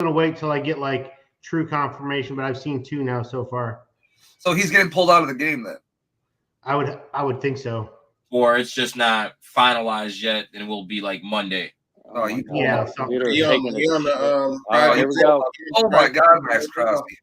gonna wait till I get like true confirmation, but I've seen 2 now so far. So he's getting pulled out of the game then. I would think so. Or it's just not finalized yet, and it will be like Monday. Oh, you Yeah. He on the Here we go. Oh my God, Max Crosby.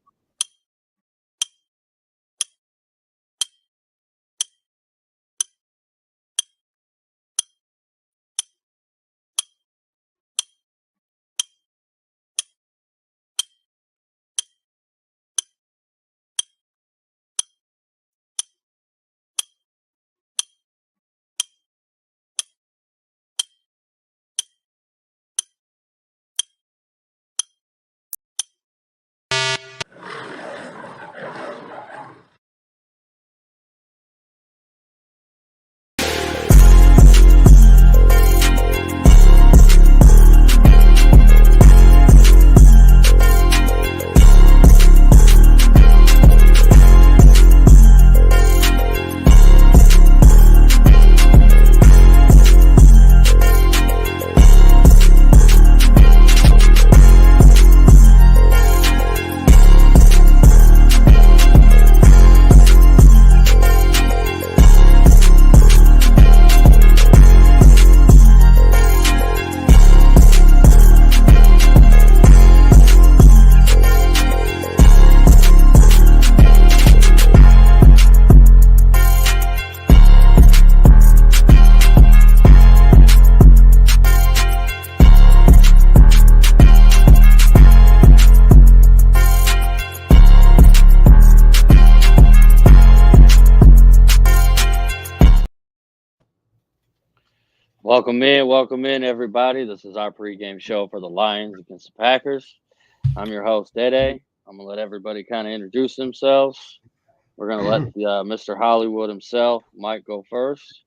Welcome in, everybody. This is our pregame show for the Lions against the Packers. I'm your host, Dede. I'm going to let everybody kind of introduce themselves. We're going to let Mr. Hollywood himself, Mike, go first.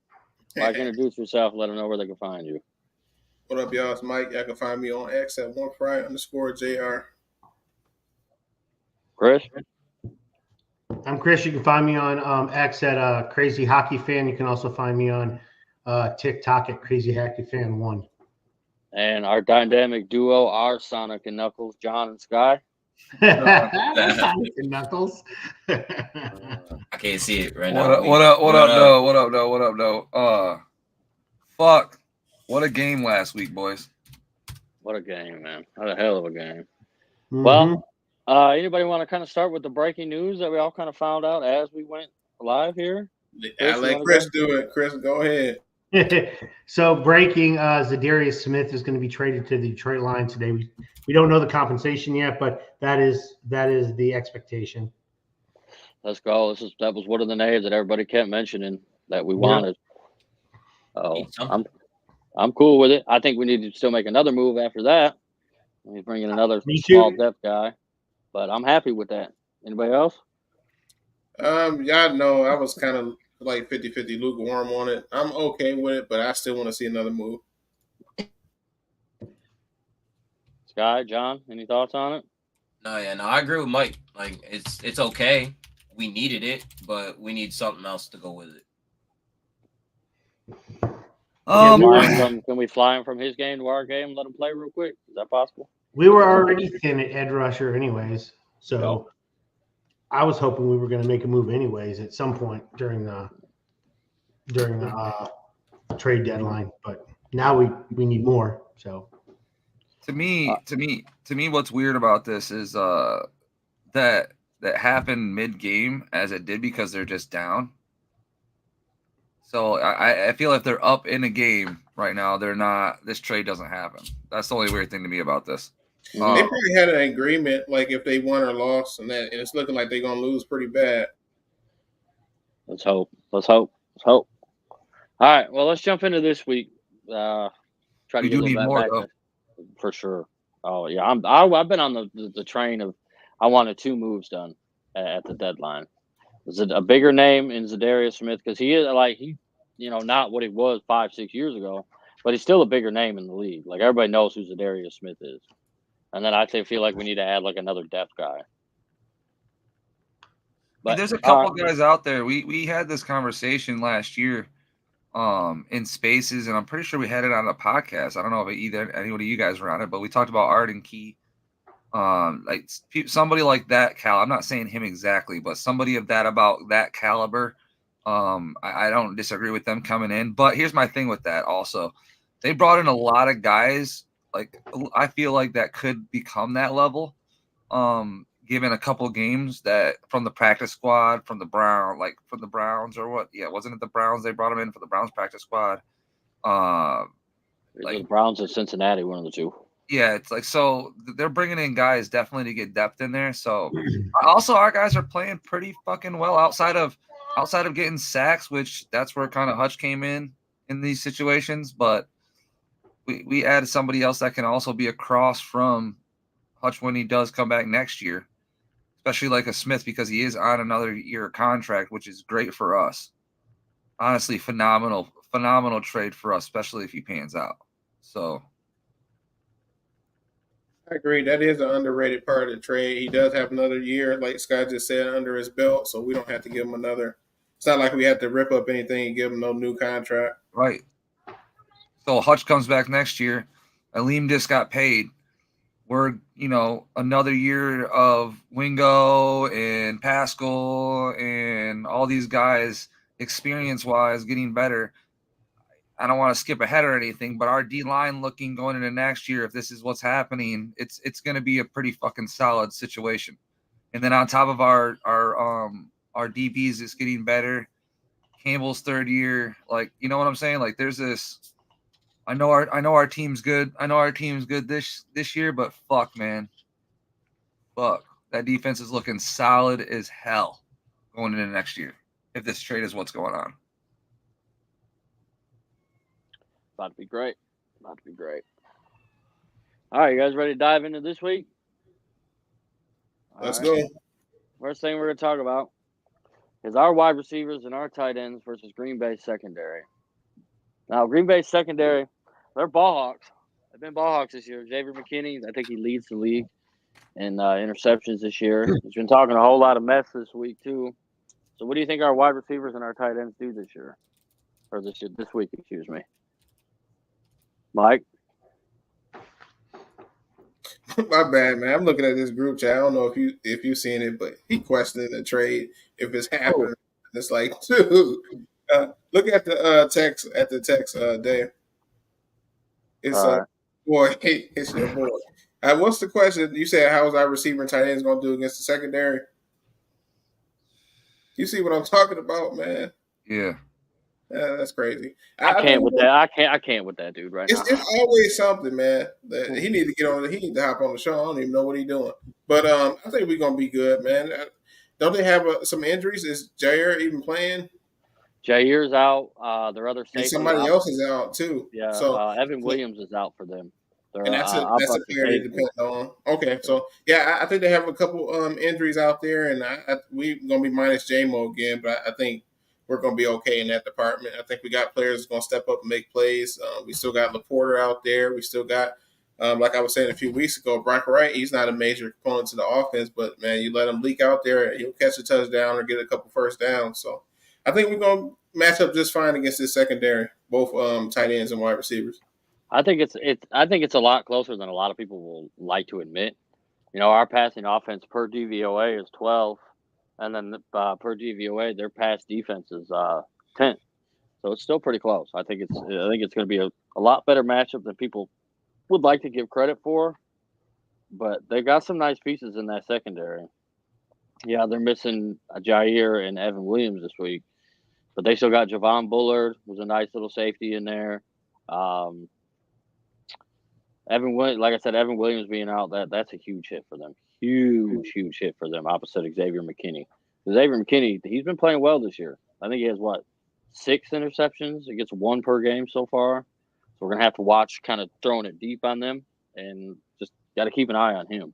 Mike, introduce yourself. Let them know where they can find you. What up, y'all? It's Mike. Y'all can find me on X at @1Fry_JR. Chris? I'm Chris. You can find me on X at Crazy Hockey Fan. You can also find me on TikTok at Crazy Hockey Fan 1. And our dynamic duo are Sonic and Knuckles, John and Sky. Sonic and Knuckles. I can't see it right now. What up, though? Fuck. What a game last week, boys. What a game, man. What a hell of a game. Mm-hmm. Well, anybody want to kind of start with the breaking news that we all kind of found out as we went live here? I let Chris do it. Chris, go ahead. So breaking, Zadarius Smith is going to be traded to the Detroit Lions today. We don't know the compensation yet, but that is the expectation. Let's go. That was one of the names that everybody kept mentioning that we wanted. Oh, I'm cool with it. I think we need to still make another move after that. We bring in another small depth guy, but I'm happy with that. Anybody else? Y'all know I was kind of like 50-50 lukewarm on it. I'm okay with it, but I still want to see another move. Sky, John, any thoughts on it? No, I agree with Mike. Like it's okay. We needed it, but we need something else to go with it. Can we fly him from his game to our game and let him play real quick? Is that possible? We were already thin at edge rusher anyways, so I was hoping we were going to make a move anyways at some point during the trade deadline, but now we need more. So to me, what's weird about this is that happened mid-game as it did because they're just down. So I feel if they're up in a game right now, they're not. This trade doesn't happen. That's the only weird thing to me about this. They probably had an agreement, like if they won or lost, and it's looking like they're gonna lose pretty bad. Let's hope. All right. Well, let's jump into this week. Try to get a little bit back for sure. Oh yeah, I've been on the train of I wanted 2 moves done at the deadline. Is it a bigger name in Zadarius Smith because he is not what he was 5-6 years ago, but he's still a bigger name in the league. Like everybody knows who Zadarius Smith is. And then I feel like we need to add like another depth guy. But there's a couple guys out there. We had this conversation last year in Spaces, and I'm pretty sure we had it on the podcast. I don't know if anybody of you guys were on it, but we talked about Arden Key. Like somebody like that I'm not saying him exactly, but somebody of that about that caliber. I don't disagree with them coming in, but here's my thing with that. Also, they brought in a lot of guys. Like I feel like that could become that level. Given a couple games that from the practice squad, from the Browns or what? Yeah, wasn't it the Browns? They brought him in for the Browns practice squad. Like the Browns and Cincinnati, one of the two. Yeah, it's like so they're bringing in guys definitely to get depth in there. So also our guys are playing pretty fucking well outside of getting sacks, which that's where kind of Hutch came in these situations. But we added somebody else that can also be across from Hutch when he does come back next year, especially like a Smith because he is on another year contract, which is great for us. Honestly, phenomenal trade for us, especially if he pans out. So. I agree. That is an underrated part of the trade. He does have another year, like Scott just said, under his belt, so we don't have to give him another. It's not like we have to rip up anything and give him no new contract. Right. So Hutch comes back next year. Aleem just got paid. We're, another year of Wingo and Pascal and all these guys experience-wise getting better. I don't want to skip ahead or anything, but our D-line looking going into next year, if this is what's happening, it's going to be a pretty fucking solid situation. And then on top of our DBs, it's getting better. Campbell's third year, like, you know what I'm saying? Like, there's this. I know our team's good. I know our team's good this year, but fuck, man, fuck, that defense is looking solid as hell going into next year. If this trade is what's going on. About to be great. All right, you guys ready to dive into this week? Let's go. First thing we're going to talk about is our wide receivers and our tight ends versus Green Bay's secondary. Now, Green Bay's secondary, they're ball hawks. They've been ball hawks this year. Xavier McKinney, I think he leads the league in interceptions this year. He's been talking a whole lot of mess this week, too. So what do you think our wide receivers and our tight ends do this year? Or this week, excuse me. Mike? My bad, man. I'm looking at this group chat. I don't know if you've seen it, but he questioning the trade if it's happening. It's like, dude, look at the text Dave. It's boy, it's your boy. What's the question? You said how is our receiver and tight ends going to do against the secondary? You see what I'm talking about, man? Yeah. That's crazy. I can't with that. I can't with that dude right now. It's always something, man. That he need to get on. He need to hop on the show. I don't even know what he's doing. But I think we're gonna be good, man. Don't they have some injuries? Is Jair even playing? Jair's out. Their other safety. And somebody else is out too. Yeah. So Evan Williams is out for them. And that's a player they depend on. Okay, so yeah, I think they have a couple injuries out there, and we're gonna be minus JMO again, but I think we're going to be okay in that department. I think we got players that's going to step up and make plays. We still got LaPorta out there. We still got, like I was saying a few weeks ago, Brock Wright. He's not a major component to the offense, but, man, you let him leak out there, he'll catch a touchdown or get a couple first downs. So I think we're going to match up just fine against this secondary, both tight ends and wide receivers. I think it's a lot closer than a lot of people will like to admit. Our passing offense per DVOA is 12. And then per DVOA, their pass defense is 10. So it's still pretty close. I think it's going to be a lot better matchup than people would like to give credit for. But they got some nice pieces in that secondary. Yeah, they're missing Jair and Evan Williams this week. But they still got Javon Bullard, who's a nice little safety in there. Evan Williams being out, that's a huge hit for them. Huge hit for them opposite Xavier McKinney. Xavier McKinney, he's been playing well this year. I think he has, 6 interceptions? He gets 1 per game so far. So we're going to have to watch kind of throwing it deep on them and just got to keep an eye on him.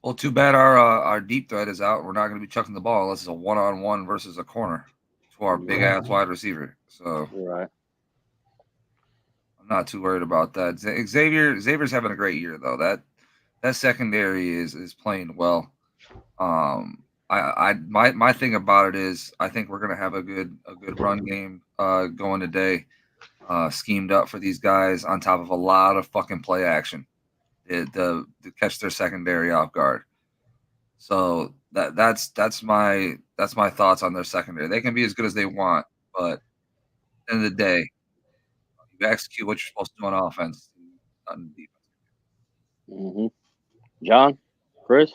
Well, too bad our deep threat is out. We're not going to be chucking the ball unless it's a one-on-one versus a corner to our big-ass wide receiver. So right. I'm not too worried about that. Xavier's having a great year, though. That secondary is playing well. My thing about it is I think we're gonna have a good run game going today, schemed up for these guys on top of a lot of fucking play action. to catch their secondary off guard. So that's my thoughts on their secondary. They can be as good as they want, but at the end of the day, you execute what you're supposed to do on offense, not in defense. Mm-hmm. John, Chris.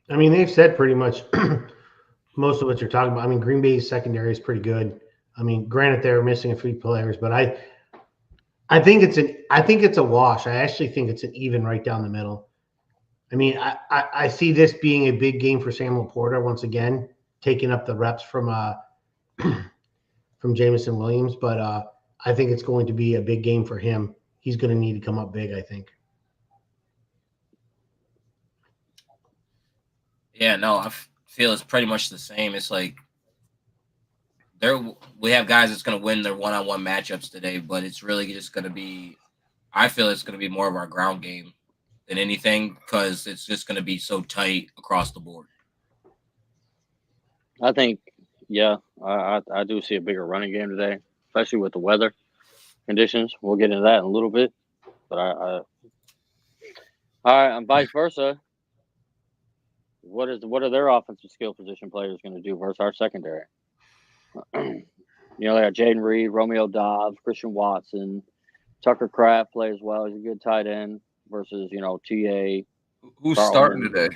I mean, they've said pretty much most of what you're talking about. I mean, Green Bay's secondary is pretty good. I mean, granted they're missing a few players, but I think it's a wash. I actually think it's an even right down the middle. I mean, I see this being a big game for Samuel Porter once again, taking up the reps from Jameson Williams, but I think it's going to be a big game for him. He's going to need to come up big, I think. Yeah, no, I feel it's pretty much the same. It's like we have guys that's going to win their one-on-one matchups today, but it's really just going to be – I feel it's going to be more of our ground game than anything because it's just going to be so tight across the board. I think, yeah, I do see a bigger running game today, especially with the weather conditions. We'll get into that in a little bit. But all right, and vice versa. What are their offensive skill position players going to do versus our secondary? They got Jaden Reed, Romeo Dobbs, Christian Watson, Tucker Kraft plays well. He's a good tight end versus TA. Who's starting today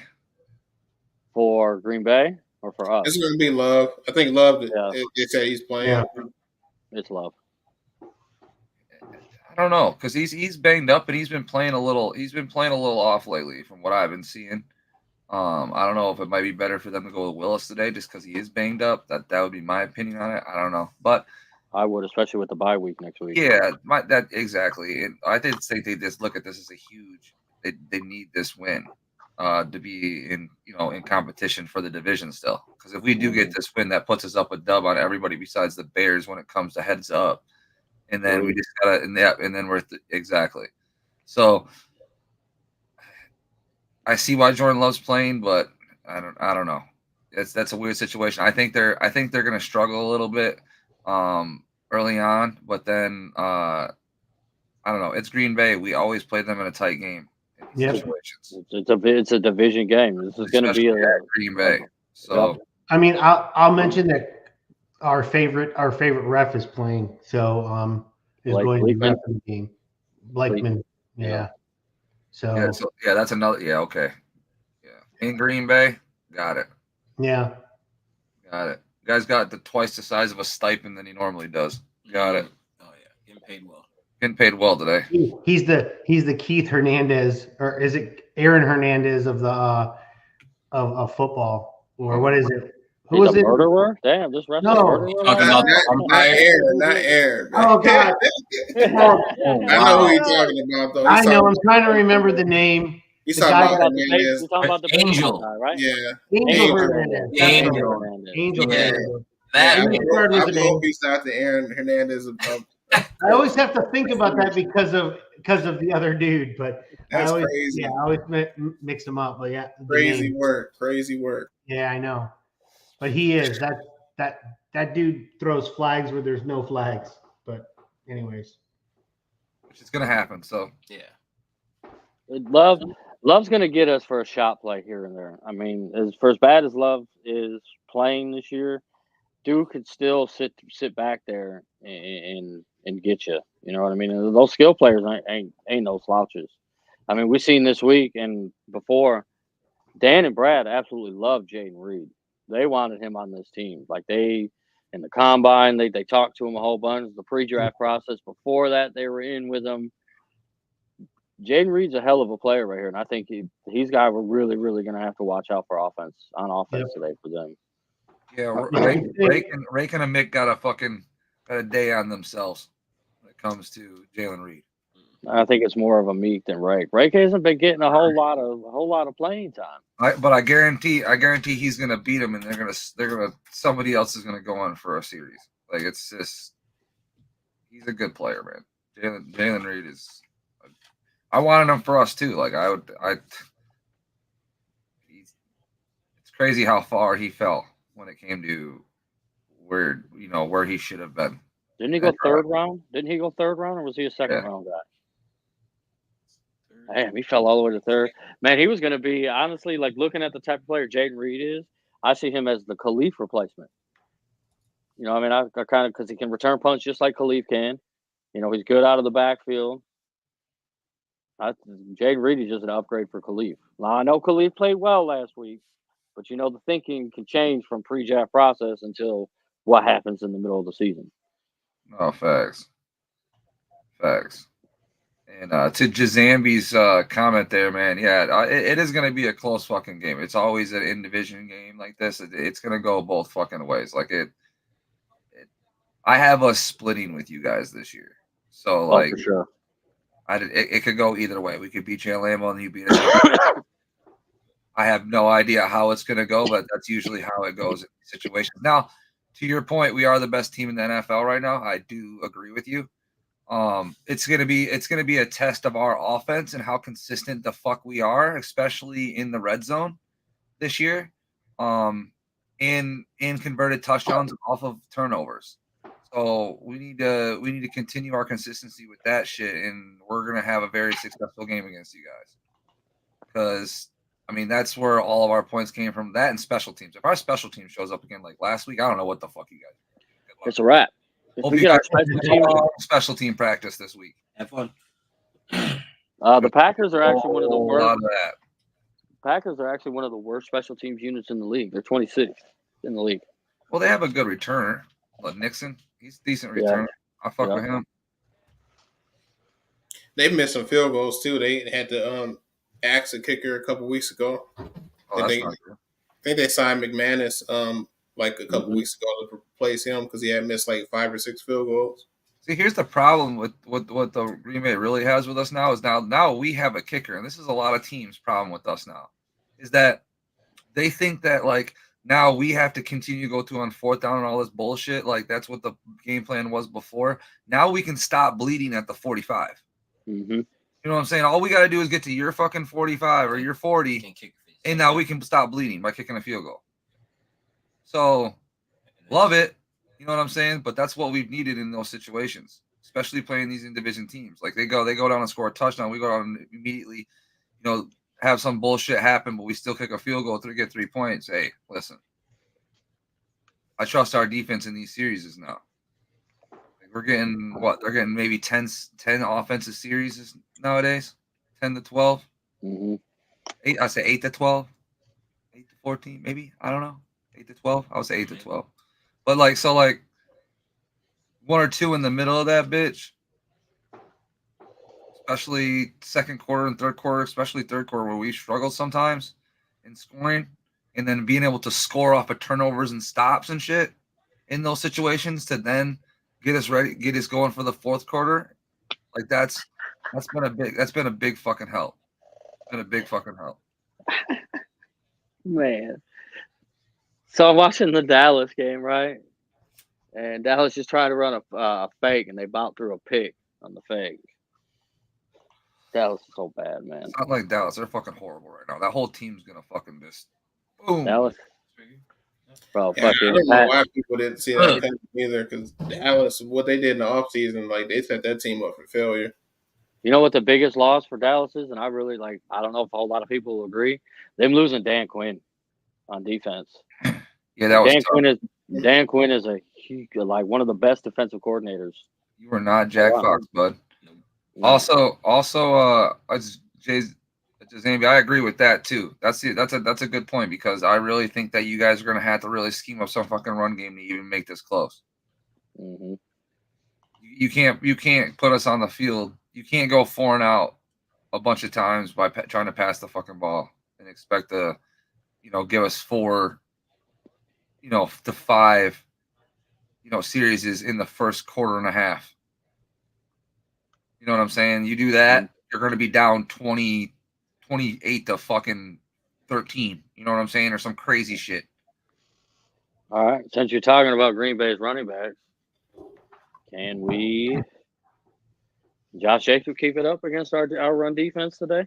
for Green Bay or for us? It's going to be Love. I think Love. They say he's playing. Yeah. It's Love. I don't know because he's banged up and he's been playing a little off lately from what I've been seeing. I don't know if it might be better for them to go with Willis today just because he is banged up. That would be my opinion on it. I don't know, but I would, especially with the bye week next week. Yeah, that exactly. And I did think they just look at this as a huge. They need this win to be in competition for the division still. Because if we do get this win, that puts us up a dub on everybody besides the Bears when it comes to heads up. And then we just gotta and then we're exactly. So I see why Jordan Love's playing, but I don't know. That's a weird situation. I think they're gonna struggle a little bit early on, but then I don't know. It's Green Bay. We always play them in a tight game. Yeah, it's a division game. This is going to be a Green Bay. So I mean, I'll mention that our favorite ref is playing. So is going to be ref the game. Blakeman, yeah. So that's another. Yeah, okay. Yeah, in Green Bay, got it. Yeah, got it. Guy's got twice the size of a stipend than he normally does. Got it. Oh yeah, getting paid well. Getting paid well today. He's the Keith Hernandez, or is it Aaron Hernandez of the of football, or what is it? Who is it? Murderer? Damn, this ref. No, not Aaron. Oh God! I know who you're talking about, though. I know. I'm trying to remember the name. He's talking about the Angel, guy, right? Yeah. Angel Hernandez. Angel. Yeah. That I hope he's not the Aaron Hernandez of. I always have to think about that because of the other dude, but that's crazy. Yeah, I always mix them up. But yeah, crazy work. Yeah, I know. But he is that dude throws flags where there's no flags. But anyways, which is gonna happen. So yeah, Love's gonna get us for a shot play here and there. I mean, as bad as Love is playing this year, Duke could still sit back there and get you. You know what I mean? And those skill players ain't no slouches. I mean, we've seen this week and before. Dan and Brad absolutely love Jaden Reed. They wanted him on this team. Like in the combine, they talked to him a whole bunch. The pre-draft process before that, they were in with him. Jaden Reed's a hell of a player right here, and I think he's guy we're really, really going to have to watch out for offense today for them. Yeah, Rake and Mick got a day on themselves when it comes to Jalen Reed. I think it's more of a Meek than Rake. Rake hasn't been getting a whole lot of playing time. But I guarantee he's gonna beat him, and somebody else is gonna go on for a series. Like it's just he's a good player, man. Jalen Reed is. I wanted him for us too. Like it's crazy how far he fell when it came to where he should have been. Didn't he go third round? Didn't he go third round, or was he a second round guy? Damn, he fell all the way to third. Man, he was going to be, honestly, like looking at the type of player Jaden Reed is, I see him as the Khalif replacement. You know, I mean, I kind of, because he can return punch just like Khalif can. You know, he's good out of the backfield. Jaden Reed is just an upgrade for Khalif. Now, I know Khalif played well last week, but, you know, the thinking can change from pre-draft process until what happens in the middle of the season. Oh, facts. And to Jazambi's comment there, man, yeah, it is going to be a close fucking game. It's always an in-division game like this. It's going to go both fucking ways. Like I have us splitting with you guys this year. So, like, for sure. It could go either way. We could beat you at Lambeau and you beat us. I have no idea how it's going to go, but that's usually how it goes in these situations. Now, to your point, we are the best team in the NFL right now. I do agree with you. It's gonna be a test of our offense and how consistent the fuck we are, especially in the red zone this year. In converted touchdowns off of turnovers. So we need to continue our consistency with that shit, and we're gonna have a very successful game against you guys. Because I mean that's where all of our points came from. That and special teams. If our special team shows up again like last week, I don't know what the fuck you guys are. It's a wrap. Hope we get our special team practice this week. Have fun. The Packers are actually one of the worst. Packers are actually one of the worst special teams units in the league. They're 26th in the league. Well, they have a good returner. Nixon, he's a decent returner. I fuck with him. They missed some field goals too. They had to axe a kicker a couple weeks ago. I think they signed McManus like a couple weeks ago to replace him because he had missed like 5 or 6 field goals. See, here's the problem with what the Green Bay really has with us now is now we have a kicker, and this is a lot of teams' problem with us now, is that they think that like now we have to continue to go to on 4th down and all this bullshit. Like that's what the game plan was before. Now we can stop bleeding at the 45. Mm-hmm. You know what I'm saying? All we got to do is get to your fucking 45 or your 40, and now we can stop bleeding by kicking a field goal. So, love it. You know what I'm saying? But that's what we've needed in those situations, especially playing these in-division teams. Like they go down and score a touchdown. We go down and immediately, you know, have some bullshit happen, but we still kick a field goal to get 3 points. Hey, listen. I trust our defense in these series now. Like we're getting what? They're getting maybe 10 offensive series nowadays. 10 to 12. Mm-hmm. 8, I say 8 to 12. 8 to 14, maybe. I don't know. 8 to 12. I would say 8 to 12. But like 1 or 2 in the middle of that bitch. Especially second quarter and third quarter, especially third quarter where we struggle sometimes in scoring, and then being able to score off of turnovers and stops and shit in those situations to then get us ready, get us going for the fourth quarter. Like that's been a big fucking help. It's been a big fucking help. Man. So I'm watching the Dallas game, right? And Dallas just tried to run a fake, and they bounced through a pick on the fake. Dallas is so bad, man. It's not like Dallas. They're fucking horrible right now. That whole team's going to fucking miss. Boom. Dallas. Bro, I don't know why people didn't see that coming either, because Dallas, what they did in the offseason, like they set that team up for failure. You know what the biggest loss for Dallas is? And I really I don't know if a whole lot of people will agree. Them losing Dan Quinn on defense. Yeah, that was Dan Quinn is one of the best defensive coordinators. You were not Jack Fox, bud. No. Also, Jazambi, I agree with that too. That's a good point because I really think that you guys are going to have to really scheme up some fucking run game to even make this close. Mm-hmm. You can't put us on the field. You can't go 4 and out a bunch of times by trying to pass the fucking ball and expect to, give us 4, to 5, series is in the first quarter and a half. You know what I'm saying? You do that, you're going to be down 28 to fucking 13. You know what I'm saying? Or some crazy shit. All right. Since you're talking about Green Bay's running backs, can we, Josh Jacobs, keep it up against our run defense today?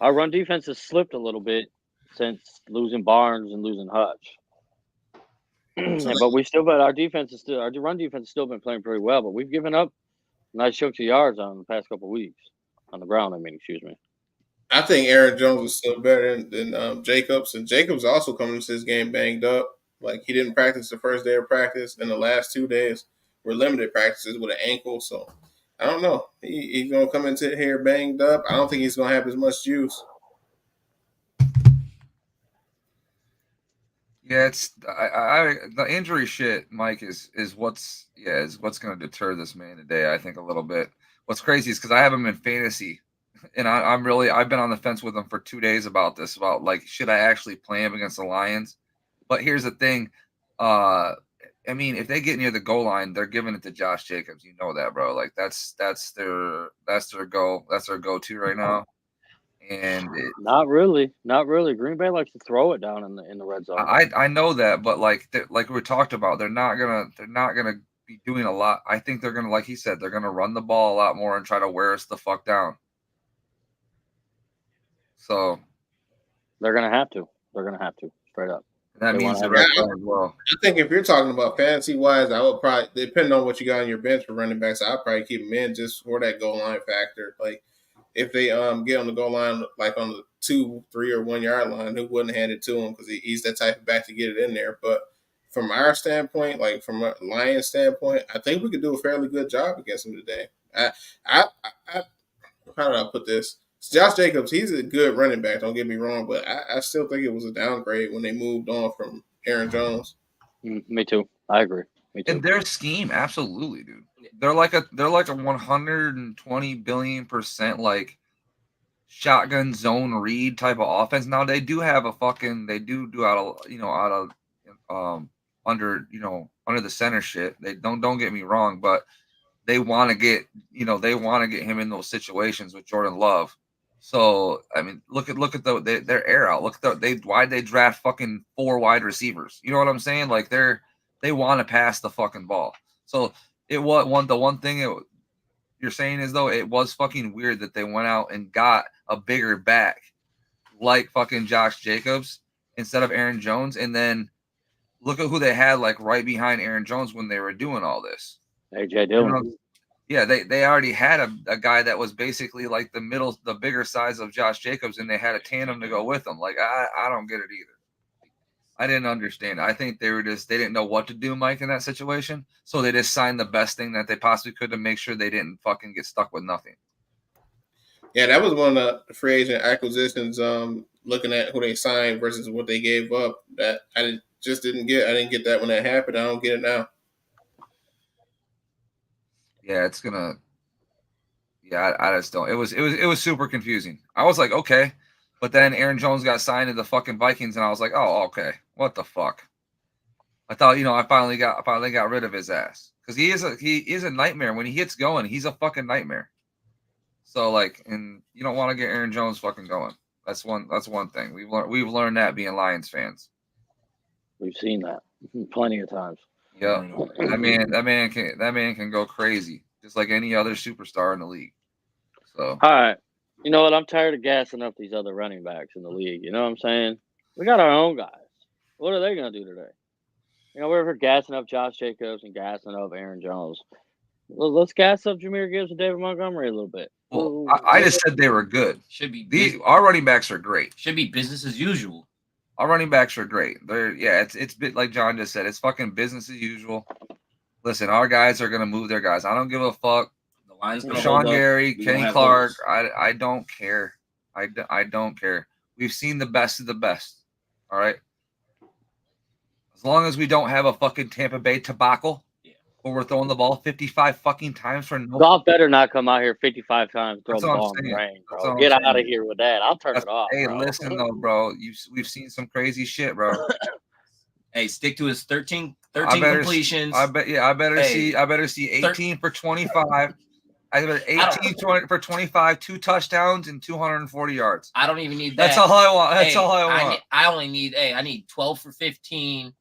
Our run defense has slipped a little bit since losing Barnes and losing Hutch. But our defense is still, our run defense has still been playing pretty well, but we've given up nice chunks of yards on the past couple of weeks on the ground. Excuse me. I think Aaron Jones is still better than Jacobs, and Jacobs also coming into this game banged up. Like, he didn't practice the first day of practice, and the last 2 days were limited practices with an ankle. So I don't know. He's gonna come into here banged up. I don't think he's gonna have as much juice. Yeah, it's the injury shit, Mike, is what's going to deter this man today. I think a little bit. What's crazy is because I have him in fantasy, and I've been on the fence with him for 2 days about this, about like, should I actually play him against the Lions? But here's the thing, if they get near the goal line, they're giving it to Josh Jacobs. You know that, bro. Like that's their go-to right now. And not really. Green Bay likes to throw it down in the red zone. I know that, but like we talked about, they're not gonna be doing a lot. I think they're gonna, like he said, they're gonna run the ball a lot more and try to wear us the fuck down. So they're gonna have to. Straight up. That means the red zone as well. I think if you're talking about fantasy wise, I would probably, depending on what you got on your bench for running backs, I'd probably keep them in just for that goal line factor. Like, if they get on the goal line, like on the 2, 3, or 1 yard line, who wouldn't hand it to him because he's that type of back to get it in there. But from our standpoint, like from a Lions standpoint, I think we could do a fairly good job against him today. How do I put this? Josh Jacobs, he's a good running back, don't get me wrong, but I still think it was a downgrade when they moved on from Aaron Jones. Me too. I agree. Me too. And their scheme, absolutely, dude. They're like a 120 billion% like shotgun zone read type of offense. Now they do have under the center shit. They don't get me wrong, but they want to get him in those situations with Jordan Love. So look at their air out. Look at why they draft fucking 4 wide receivers. You know what I'm saying? Like they want to pass the fucking ball. So the one thing you're saying is, though, it was fucking weird that they went out and got a bigger back like fucking Josh Jacobs instead of Aaron Jones, and then look at who they had like right behind Aaron Jones when they were doing all this. AJ Dillon. Yeah, they already had a guy that was basically like the bigger size of Josh Jacobs, and they had a tandem to go with him. Like, I don't get it either. I didn't understand. I think they didn't know what to do, Mike, in that situation. So they just signed the best thing that they possibly could to make sure they didn't fucking get stuck with nothing. Yeah, that was one of the free agent acquisitions, looking at who they signed versus what they gave up, that I didn't get. I didn't get that when that happened. I don't get it now. Yeah, it's gonna. Yeah, I just don't. It was super confusing. I was like, okay, but then Aaron Jones got signed to the fucking Vikings, and I was like, oh, okay, what the fuck? I thought, I finally got rid of his ass, because he is a nightmare when he gets going. He's a fucking nightmare. So like, and you don't want to get Aaron Jones fucking going. That's one thing we've learned that being Lions fans. We've seen that plenty of times. Yeah, that man can go crazy, just like any other superstar in the league. So, all right, you know what? I'm tired of gassing up these other running backs in the league. You know what I'm saying? We got our own guys. What are they gonna do today? We're gassing up Josh Jacobs and gassing up Aaron Jones. Let's gas up Jahmyr Gibbs and David Montgomery a little bit. Well, I just said they were good. Our running backs are great. Should be business as usual. Our running backs are great. It's bit like John just said. It's fucking business as usual. Listen, our guys are gonna move their guys. I don't give a fuck. The line's gonna Sean Gary, Kenny Clark. I don't care. I don't care. We've seen the best of the best. All right. As long as we don't have a fucking Tampa Bay debacle, where we're throwing the ball 55 fucking times for no. Golf better not come out here 55 times throw the ball in the rain, bro. Get out of here with that. I'll turn it off. Hey, bro. Listen though, bro. We've seen some crazy shit, bro. Hey, stick to his 13 completions. I better see 18 for 25. I bet 18 for 25, 2 touchdowns and 240 yards. I don't even need that. That's all I want. That's all I want. I need 12 for 15,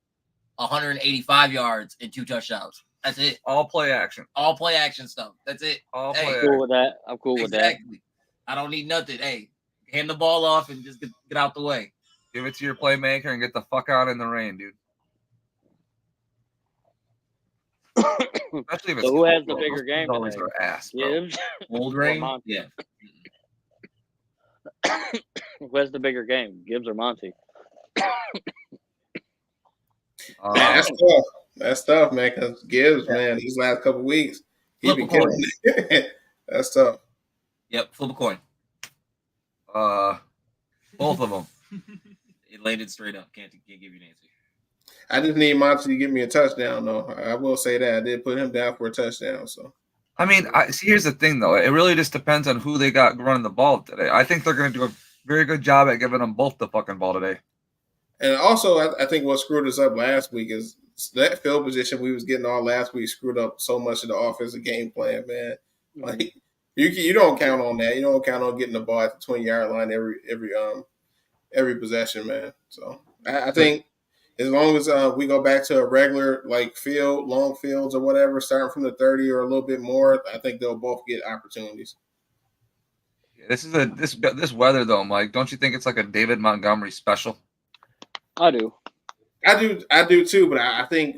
185 yards and 2 touchdowns. That's it. All play action. All play action stuff. That's it. All play action. Cool with that. I'm cool with that. I don't need nothing. Hey, hand the ball off and just get out the way. Give it to your playmaker and get the fuck out in the rain, dude. Especially if it's So who has the cold, bigger those game always today? are ass, bro. Gibbs? Old or Rain? Monty? Yeah. Who has the bigger game, Gibbs or Monty? That's tough. That's tough, man. Because Gibbs, man, these last couple weeks, he's been killing it. That's tough. Yep, flip a coin. Both of them. It landed straight up. Can't give you an answer. I just need Monty to give me a touchdown, though. I will say that. I did put him down for a touchdown. So, I mean, see, here's the thing, though. It really just depends on who they got running the ball today. I think they're going to do a very good job at giving them both the fucking ball today. and also, I think what screwed us up last week is that field position we was getting all last week screwed up so much of the offensive game plan, man. Like you don't count on that. You don't count on getting the ball at the 20-yard line every possession, man. So I think as long as we go back to a regular like field, long fields or whatever, starting from the 30 or a little bit more, I think they'll both get opportunities. This is this weather though, Mike. Don't you think it's like a David Montgomery special? I do. I do too, but I think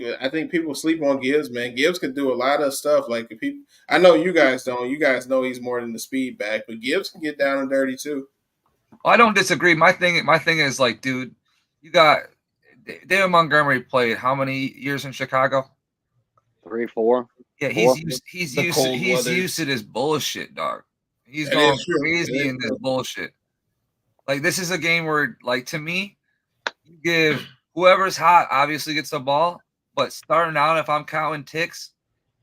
people sleep on Gibbs, man. Gibbs can do a lot of stuff. Like the people, I know you guys don't. You guys know he's more than the speed back, but Gibbs can get down and dirty too. I don't disagree. My thing is like, dude, you got David Montgomery played how many years in Chicago? 3, 4. Yeah, he's used to this bullshit, dog. He's going crazy in this bullshit. Like this is a game where, like, to me, you give whoever's hot obviously gets the ball, but starting out, if I'm counting ticks,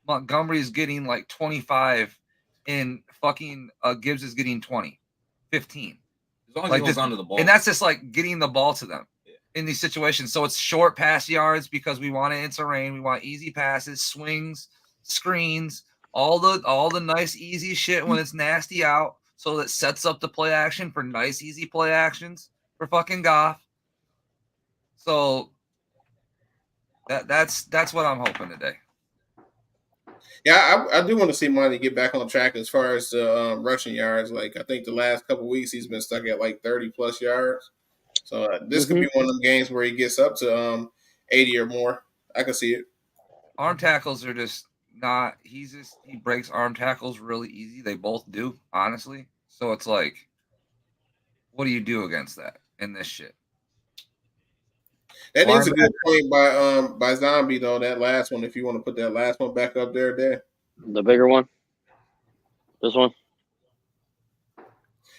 Montgomery's getting like 25, and fucking Gibbs is getting 20, 15. As long as like he holds onto the ball, and that's just like getting the ball to them in these situations. So it's short pass yards because we want it in terrain. We want easy passes, swings, screens, all the nice easy shit when it's nasty out. So that sets up the play action for nice easy play actions for fucking Goff. So that's what I'm hoping today. Yeah, I do want to see Monty get back on track as far as the rushing yards. Like I think the last couple of weeks he's been stuck at like 30+ yards. So this could be one of them games where he gets up to 80 or more. I can see it. Arm tackles are just not. He breaks arm tackles really easy. They both do, honestly. So it's like, what do you do against that in this shit? That is a good point by Zombie though. That last one, if you want to put that last one back up there. The bigger one. This one.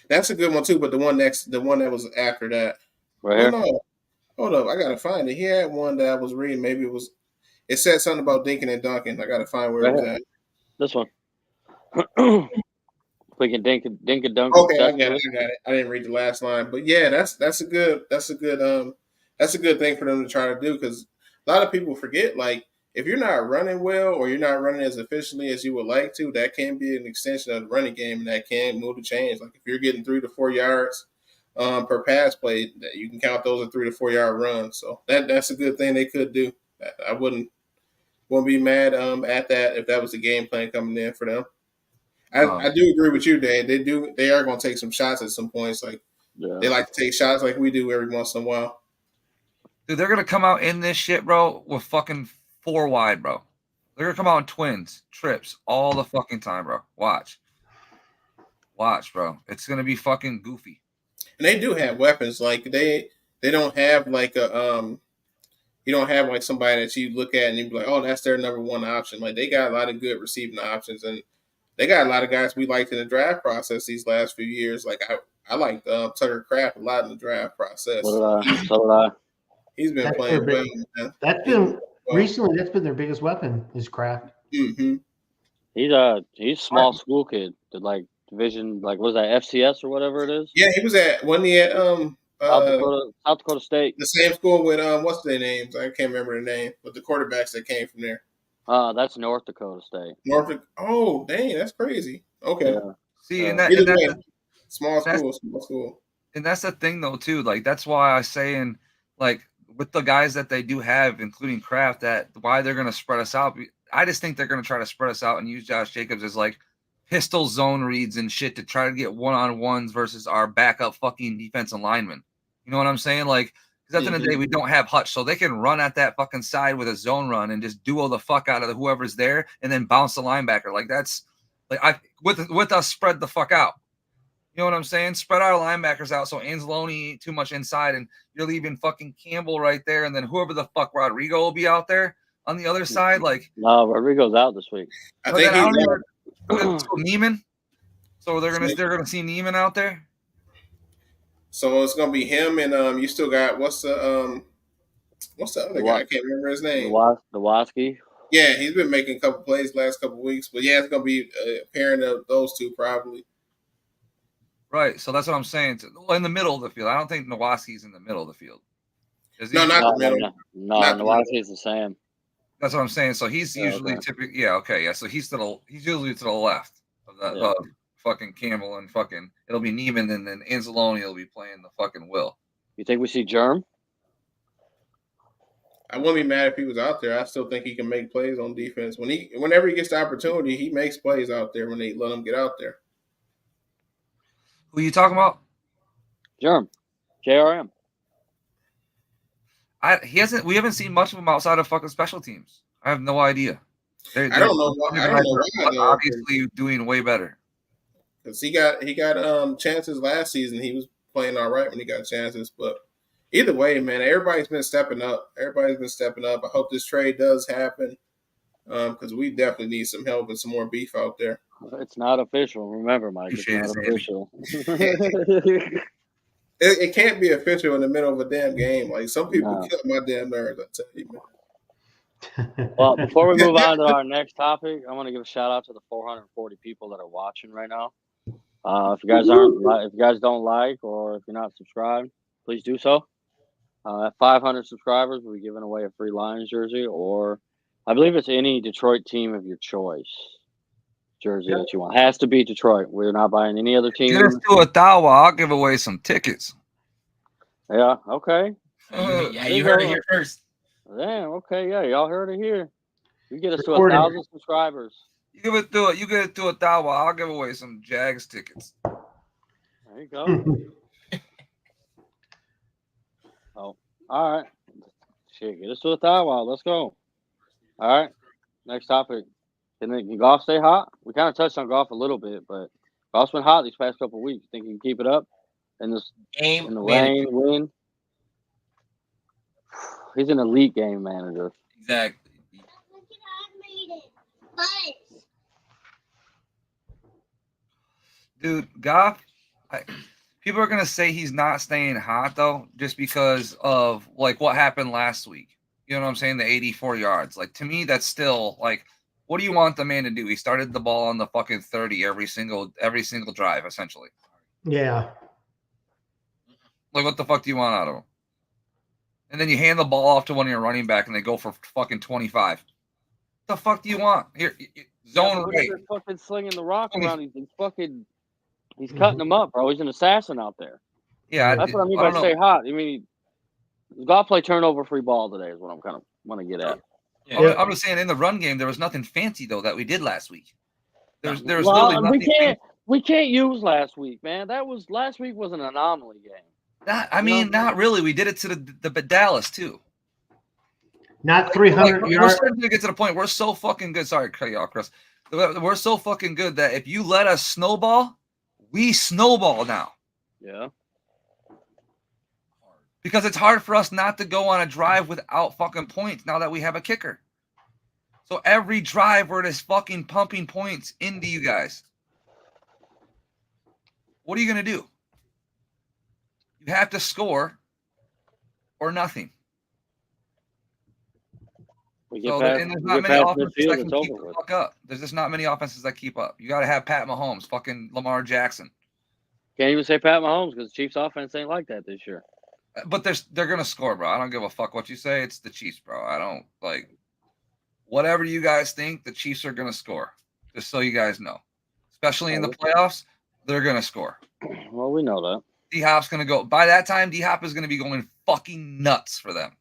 That's a good one too. But the one that was after that. Right here. No, hold up. I gotta find it. He had one that I was reading. Maybe it said something about dinking and dunking. I gotta find where it was at. This one. We can dink and dunk. Okay, I got it. I didn't read the last line, but yeah, that's a good thing for them to try to do, because a lot of people forget, like, if you're not running well or you're not running as efficiently as you would like to, that can be an extension of the running game, and that can move the chains. Like if you're getting 3 to 4 yards per pass play, that you can count those as 3 to 4 yard runs. So that's a good thing they could do. I wouldn't be mad at that if that was the game plan coming in for them. I do agree with you, Dan. They are going to take some shots at some points. Like they like to take shots like we do every once in a while. Dude, they're gonna come out in this shit, bro, with fucking 4 wide, bro. They're gonna come out in twins, trips, all the fucking time, bro. Watch, bro. It's gonna be fucking goofy. And they do have weapons. Like they don't have like a you don't have like somebody that you look at and you be like, oh, that's their number one option. Like they got a lot of good receiving options, and they got a lot of guys we liked in the draft process these last few years. Like I liked Tucker Kraft a lot in the draft process. So did I. He's been playing well. Man. Recently. That's been their biggest weapon is Kraft. Mm-hmm. He's small school kid. Did like division, like what was that, FCS or whatever it is? Yeah, he was at South Dakota State. The same school with what's their names? I can't remember the name, but the quarterbacks that came from there. That's North Dakota State. Oh, dang, that's crazy. Okay. Yeah. See, small school. And that's the thing, though, too. Like, that's why I say, like, with the guys that they do have, including Kraft, that why they're going to spread us out. I just think they're going to try to spread us out and use Josh Jacobs as, like, pistol zone reads and shit to try to get one-on-ones versus our backup fucking defensive linemen. You know what I'm saying? Like, because Because at the end of the day, we don't have Hutch, so they can run at that fucking side with a zone run and just duo the fuck out of whoever's there, and then bounce the linebacker. Like that's like with us spread the fuck out. You know what I'm saying? Spread our linebackers out so Anzalone ain't too much inside, and you're leaving fucking Campbell right there, and then whoever the fuck Rodrigo will be out there on the other side. Like no, Rodrigo's out this week. I think so Neiman. So they're gonna see Neiman out there. So it's gonna be him and you still got what's the other guy? I can't remember his name. Nowaski. Yeah, he's been making a couple plays last couple weeks, but yeah, it's gonna be a pairing of those two probably. Right, so that's what I'm saying. In the middle of the field, I don't think Nowaski's in the middle of the field. No, not the middle. No, Nowaski's the same. That's what I'm saying. So he's usually typically, so he's usually to the left of the fucking Campbell and fucking it'll be Neiman and then Anzalone will be playing the fucking Will. You think we see Germ? I wouldn't be mad if he was out there. I still think he can make plays on defense. Whenever he gets the opportunity, he makes plays out there when they let him get out there. Who are you talking about? Germ. JRM. We haven't seen much of him outside of fucking special teams. I have no idea. I don't know why. Obviously doing way better. Because he got chances last season. He was playing all right when he got chances. But either way, man, everybody's been stepping up. I hope this trade does happen because we definitely need some help and some more beef out there. It's not official. Remember, Mike, it's not official. It can't be official in the middle of a damn game. Like some people kill my damn nerves, I tell you, man. Well, before we move on to our next topic, I want to give a shout out to the 440 people that are watching right now. If you guys don't like, or if you're not subscribed, please do so. At 500 subscribers, we'll be giving away a free Lions jersey, or I believe it's any Detroit team of your choice jersey that you want. Has to be Detroit. We're not buying any other team. Let's do a Dawa. I'll give away some tickets. Yeah. Okay. Yeah, you heard it here first. Damn. Okay. Yeah, y'all heard it here. You get us to 1,000 subscribers. You get it to a Dawa. I'll give away some Jags tickets. There you go. Oh, all right. Shit, get us to a Dawa. Let's go. All right. Next topic. Can golf stay hot? We kind of touched on golf a little bit, but golf's been hot these past couple of weeks. Think you can keep it up in the rain, wind? He's an elite game manager. Exactly. Dude, Goff, people are gonna say he's not staying hot though, just because of like what happened last week. You know what I'm saying? The 84 yards. Like to me, that's still like. What do you want the man to do? He started the ball on the fucking 30 every single drive, essentially. Yeah. Like, what the fuck do you want out of him? And then you hand the ball off to one of your running back, and they go for fucking 25. What the fuck do you want? Here, zone right. He's fucking slinging the rock around. He's cutting them up, bro. He's an assassin out there. Yeah, that's what I mean by stay hot. I mean, golf play turnover-free ball today is what I'm kind of want to get at. Yeah. I'm just saying, in the run game, there was nothing fancy though that we did last week. There was literally nothing. We can't use last week, man. Last week was an anomaly game. Not really. We did it to the Dallas too. Not 300 yards. We're starting to get to the point. We're so fucking good. Sorry, cut you off, Chris. We're so fucking good that if you let us snowball, we snowball now. Yeah. Because it's hard for us not to go on a drive without fucking points now that we have a kicker. So every drive we're just fucking pumping points into you guys. What are you going to do? You have to score or nothing. There's not many offenses that can keep the fuck up. There's just not many offenses that keep up. You got to have Pat Mahomes, fucking Lamar Jackson. Can't even say Pat Mahomes because the Chiefs offense ain't like that this year. But they're gonna score, bro. I don't give a fuck what you say. It's the Chiefs, bro. I don't like whatever you guys think. The Chiefs are gonna score. Just so you guys know, especially in the playoffs, they're gonna score. Well, we know that. D-Hop's gonna go. By that time, D-Hop is gonna be going fucking nuts for them,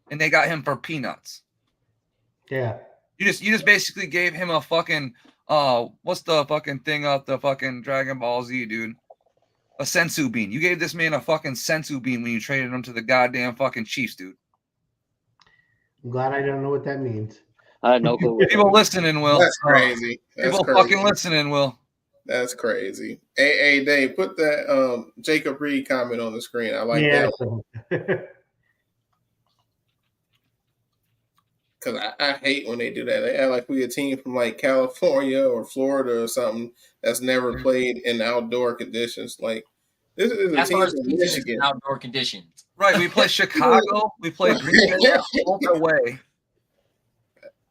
and they got him for peanuts. Yeah. You just basically gave him a fucking what's the fucking thing up the fucking Dragon Ball Z, dude? A sensu bean. You gave this man a fucking sensu bean when you traded him to the goddamn fucking Chiefs, dude. I'm glad I don't know what that means. I had no clue. People listening, Will. That's crazy. That's People crazy. fucking listening, Will. That's crazy. Hey, Dave, put that Jacob Reed comment on the screen. I like that. Because I hate when they do that. They act like we a team from like California or Florida or something that's never played in outdoor conditions. Like, this is a team from Michigan. Outdoor conditions. Right. We play Chicago. We play Green Bay away.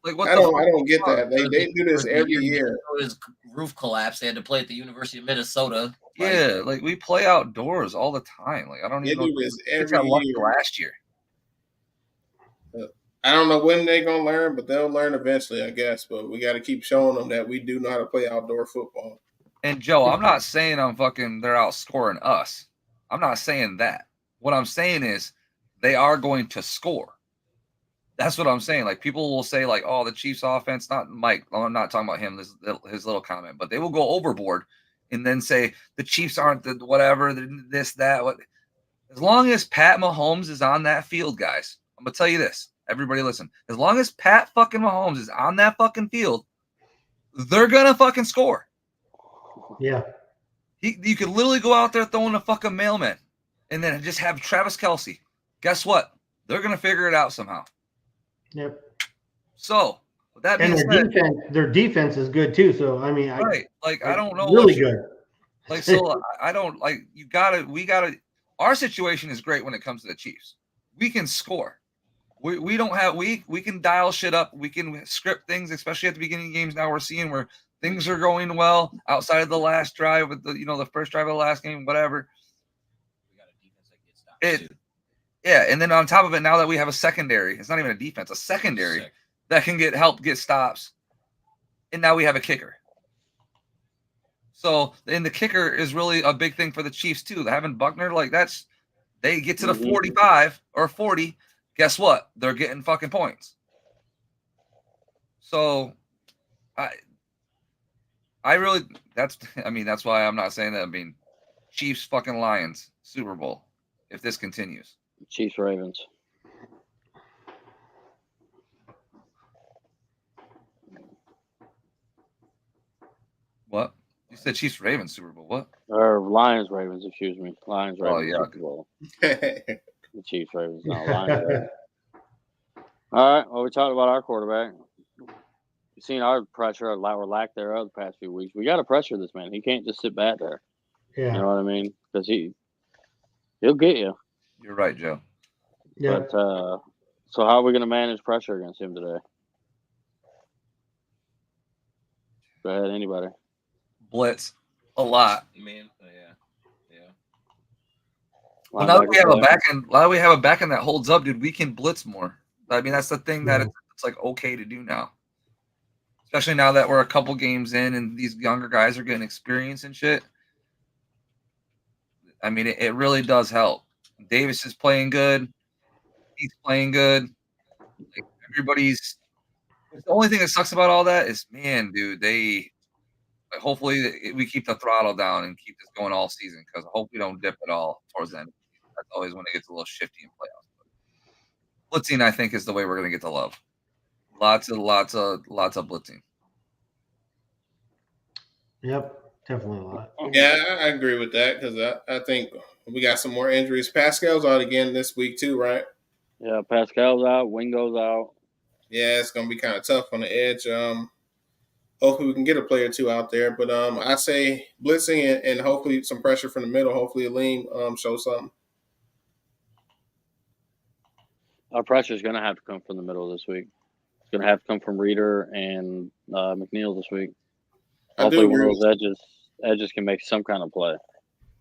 Like, what I don't get that. They do this every year. His roof collapsed. They had to play at the University of Minnesota. Yeah, like we play outdoors all the time. Like I don't even know. They do this every year. Last year. I don't know when they're gonna learn, but they'll learn eventually, I guess. But we got to keep showing them that we do know how to play outdoor football. And Joe, I'm not saying they're outscoring us. I'm not saying that. What I'm saying is they are going to score. That's what I'm saying. Like people will say, like, "Oh, the Chiefs' offense." Not Mike. I'm not talking about him. His little comment, but they will go overboard and then say the Chiefs aren't the whatever, this, that. What? As long as Pat Mahomes is on that field, guys, I'm gonna tell you this. Everybody listen. As long as Pat fucking Mahomes is on that fucking field, they're gonna fucking score. Yeah. You could literally go out there throwing a fucking mailman and then just have Travis Kelce. Guess what? They're gonna figure it out somehow. Yep. So with that being said, their defense is good too. So I mean, right? I don't know. Really good. Like so, I don't like. We gotta. Our situation is great when it comes to the Chiefs. We can score. We don't have we can dial shit up. We can script things, especially at the beginning of games. Now we're seeing where things are going well outside of the last drive with the first drive of the last game, whatever. We got a defense that gets stopped too. Yeah, and then on top of it, now that we have a secondary, it's not even a defense, a secondary that can help get stops, and now we have a kicker. So, and the kicker is really a big thing for the Chiefs too. Having Buckner, like they get to the 45 or 40. Guess what? They're getting fucking points. So, I really that's why I'm not saying that. I mean, Chiefs fucking Lions Super Bowl if this continues. Chiefs Ravens. What? You said Chiefs Ravens Super Bowl. What? Or Lions Ravens, excuse me. Lions Ravens. Oh yeah. Super Bowl. The Chiefs Ravens, no Lions Ravens. All right. Well, we talked about our quarterback. You've seen our pressure or lack thereof the past few weeks. We got to pressure this man. He can't just sit back there. Yeah. You know what I mean? Because he'll get you. You're right, Joe. Yeah. But so how are we going to manage pressure against him today? Go ahead, anybody. Blitz a lot. Man, yeah. Well, now that we have a back end, that holds up, dude, we can blitz more. I mean, that's the thing that it's like okay to do now. Especially now that we're a couple games in and these younger guys are getting experience and shit. I mean, it really does help. Davis is playing good. He's playing good. Like everybody's. The only thing that sucks about all that is, man, dude, hopefully we keep the throttle down and keep this going all season because I hope we don't dip at all towards the end. That's always when it gets a little shifty in playoffs. But blitzing, I think, is the way we're going to get the love. Lots of blitzing. Yep, definitely a lot. Yeah, I agree with that because I think we got some more injuries. Pascal's out again this week too, right? Yeah, Pascal's out. Wingo's out. Yeah, it's going to be kind of tough on the edge. Hopefully we can get a player or two out there. But I say blitzing and hopefully some pressure from the middle. Hopefully Aleem shows something. Our pressure is going to have to come from the middle this week. It's going to have to come from Reeder and McNeil this week. Hopefully one of those edges can make some kind of play.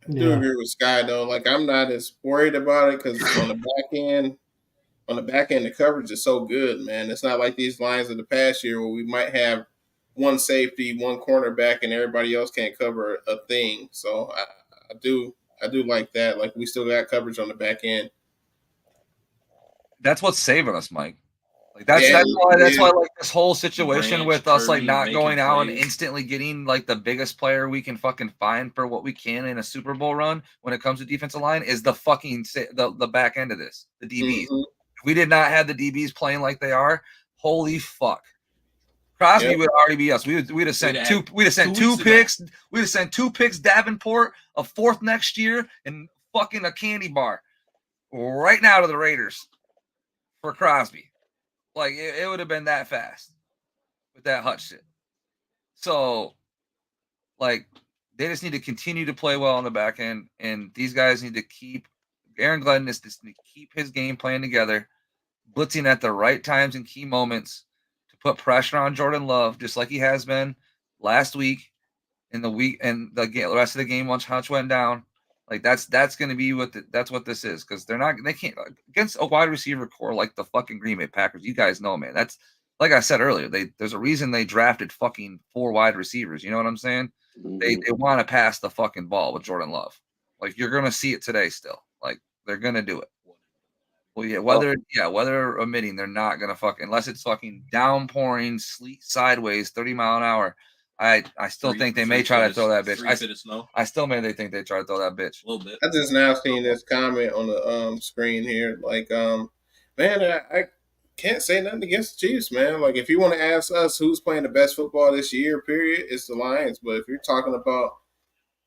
I do agree with Sky though. Like I'm not as worried about it because on the back end, the coverage is so good, man. It's not like these lines of the past year where we might have one safety, one cornerback, and everybody else can't cover a thing. So I do like that. Like we still got coverage on the back end. That's what's saving us, Mike. Like that's why like this whole situation with us like not going out and instantly getting like the biggest player we can fucking find for what we can in a Super Bowl run when it comes to defensive line is the fucking the back end of this, the DBs. Mm-hmm. If we did not have the DBs playing like they are, holy fuck. Crosby would already be us. We'd have sent two picks. We'd have sent 2 picks, Davenport, a 4th next year, and fucking a candy bar right now to the Raiders for Crosby. Like, it would have been that fast with that Hutch shit. So, like, they just need to continue to play well on the back end, and these guys need to keep – Aaron Glenn needs to keep his game plan together, blitzing at the right times and key moments to put pressure on Jordan Love, just like he has been last week and the rest of the game once Hutch went down. Like that's going to be that's what this is, because they can't against a wide receiver core like the fucking Green Bay Packers. You guys know, man. That's like I said earlier. There's a reason they drafted fucking 4 wide receivers. You know what I'm saying? Mm-hmm. They want to pass the fucking ball with Jordan Love. Like you're gonna see it today still. Like they're gonna do it. Well, yeah. Whether omitting, they're not gonna unless it's fucking downpouring, sleet sideways, 30 mile an hour. I still think they may try to throw that bitch. I still they think they try to throw that bitch. A little bit. I just now seen this comment on the screen here. Like, man, I can't say nothing against the Chiefs, man. Like, if you want to ask us who's playing the best football this year, period, it's the Lions. But if you're talking about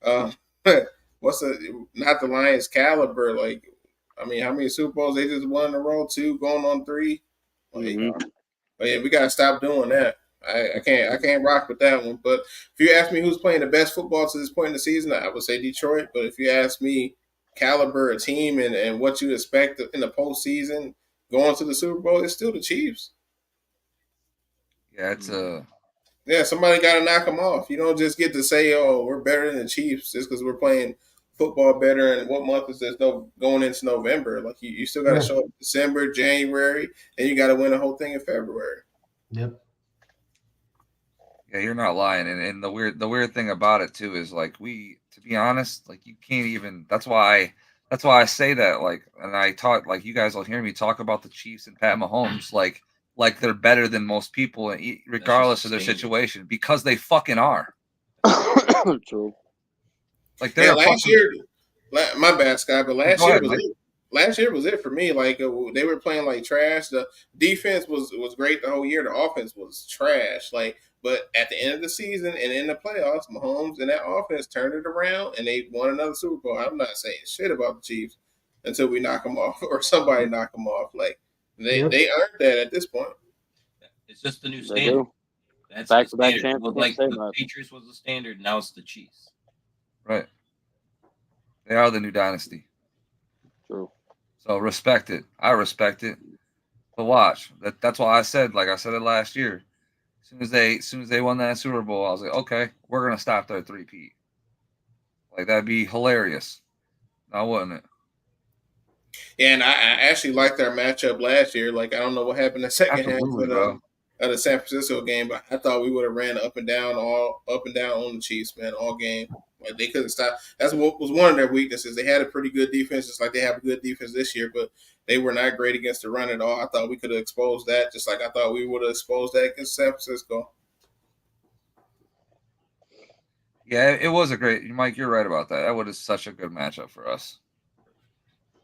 not the Lions caliber, like, I mean, how many Super Bowls they just won in a row? 2, going on 3. Like, but yeah, we gotta stop doing that. I can't rock with that one. But if you ask me who's playing the best football to this point in the season, I would say Detroit. But if you ask me caliber of team and what you expect in the postseason going to the Super Bowl, it's still the Chiefs. Yeah, somebody got to knock them off. You don't just get to say, oh, we're better than the Chiefs just because we're playing football better. And what month is this? Going into November. Like you still got to show up December, January, and you got to win the whole thing in February. Yep. Yeah, you're not lying, and the weird thing about it too is like to be honest, like you can't even. That's why I say that. Like, and I talk like you guys will hear me talk about the Chiefs and Pat Mahomes like they're better than most people, regardless of their situation, because they fucking are. True. Like last year, my bad, Scott, but last year was it. Last year was it for me. Like they were playing like trash. The defense was great the whole year. The offense was trash. Like, but at the end of the season and in the playoffs, Mahomes and that offense turned it around and they won another Super Bowl. I'm not saying shit about the Chiefs until we knock them off or somebody knock them off. Like they earned that at this point. It's just the new standard. That's back-to-back champions. Like the Patriots was the standard. Now it's the Chiefs. Right. They are the new dynasty. True. So respect it. I respect it. But watch. That's why I said, like I said it last year. As soon as they won that Super Bowl, I was like, okay, we're gonna stop their 3-peat. Like that'd be hilarious. Now wouldn't it? Yeah, and I actually liked our matchup last year. Like I don't know what happened in the second half of the San Francisco game, but I thought we would have ran up and down on the Chiefs, man, all game. Like they couldn't stop. That's what was one of their weaknesses. They had a pretty good defense, just like they have a good defense this year, but they were not great against the run at all. I thought we could have exposed that, just like I thought we would have exposed that against San Francisco. Yeah, it was a great. Mike, you're right about that. That was such a good matchup for us.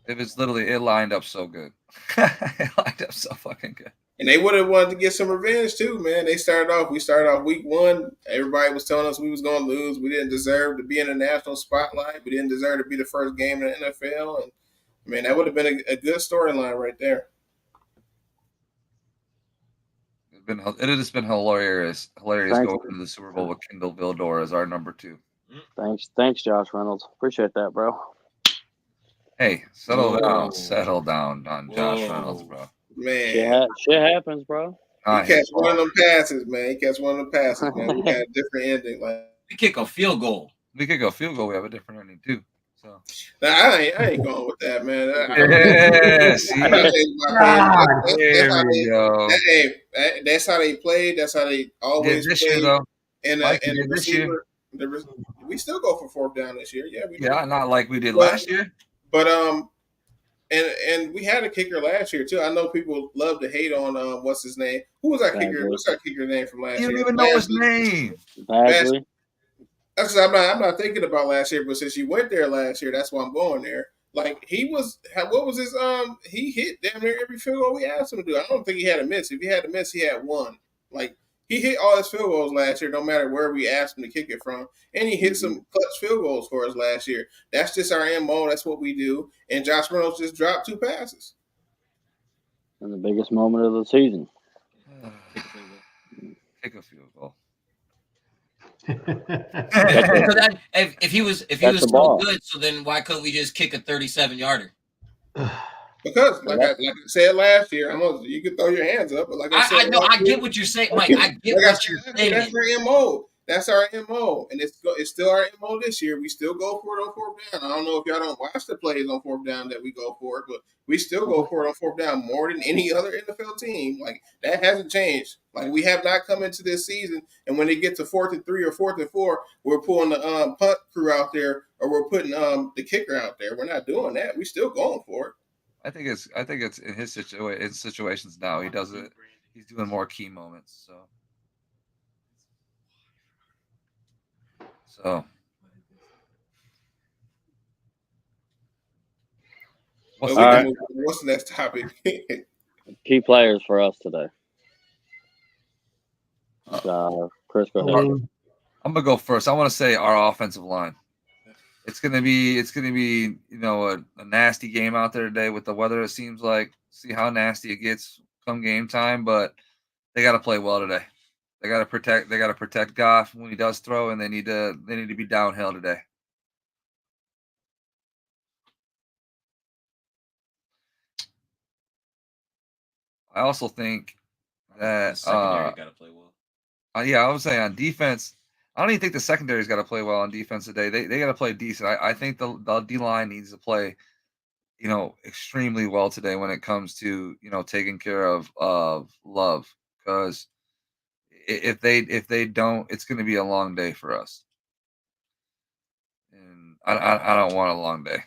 It lined up so good. It lined up so fucking good. And they would have wanted to get some revenge too, man. We started off week 1. Everybody was telling us we was going to lose. We didn't deserve to be in the national spotlight. We didn't deserve to be the first game in the NFL. And man, that would have been a good storyline right there. It has been hilarious going into the Super Bowl with Kendall Vildor as our number 2. Thanks, Josh Reynolds. Appreciate that, bro. Hey, settle down on Josh Reynolds, bro. Man, shit happens, bro. He catch one of them passes, man. We got a different ending. Like we kick a field goal. We have a different ending too. So I ain't going with that, man. That's how they played. That's how they always played. And the receiver, we still go for 4th down this year. Yeah, we do. Not like we did last year. But And we had a kicker last year too. I know people love to hate on what's his name? Who was our kicker? What's our kicker name from last year? You don't even know his name. Badgley. That's I'm not thinking about last year, but since you went there last year, that's why I'm going there. Like what was his he hit damn near every field goal we asked him to do. I don't think he had a miss. If he had a miss, he had one. Like he hit all his field goals last year, no matter where we asked him to kick it from. And he hit some clutch field goals for us last year. That's just our MO. That's what we do. And Josh Reynolds just dropped 2 passes. And the biggest moment of the season. Kick a field goal. If he was so good, so then why couldn't we just kick a 37-yarder? Because, like I said last year, you can throw your hands up, but like I said, I get what you're saying, Mike. I get what you're saying. That's our MO. That's our MO, and it's still our MO this year. We still go for it on 4th down. I don't know if y'all don't watch the plays on 4th down that we go for it, but we still go for it on 4th down more than any other NFL team. Like that hasn't changed. Like we have not come into this season, and when they get to 4th and 3 or 4th and 4, we're pulling the punt crew out there, or we're putting the kicker out there. We're not doing that. We still going for it. I think it's in his situations now. He does it. He's doing more key moments. So what's the next topic? Key players for us today. Chris, go ahead. I'm gonna go first. I want to say our offensive line. It's gonna be a nasty game out there today with the weather. It seems like see how nasty it gets come game time, but they got to play well today. They got to protect Goff when he does throw, and they need to be downhill today. I also think that secondary got to play well. I would say on defense. I don't even think the secondary's got to play well on defense today. They got to play decent. I think the D line needs to play, extremely well today when it comes to taking care of Love, because if they don't, it's going to be a long day for us. And I don't want a long day.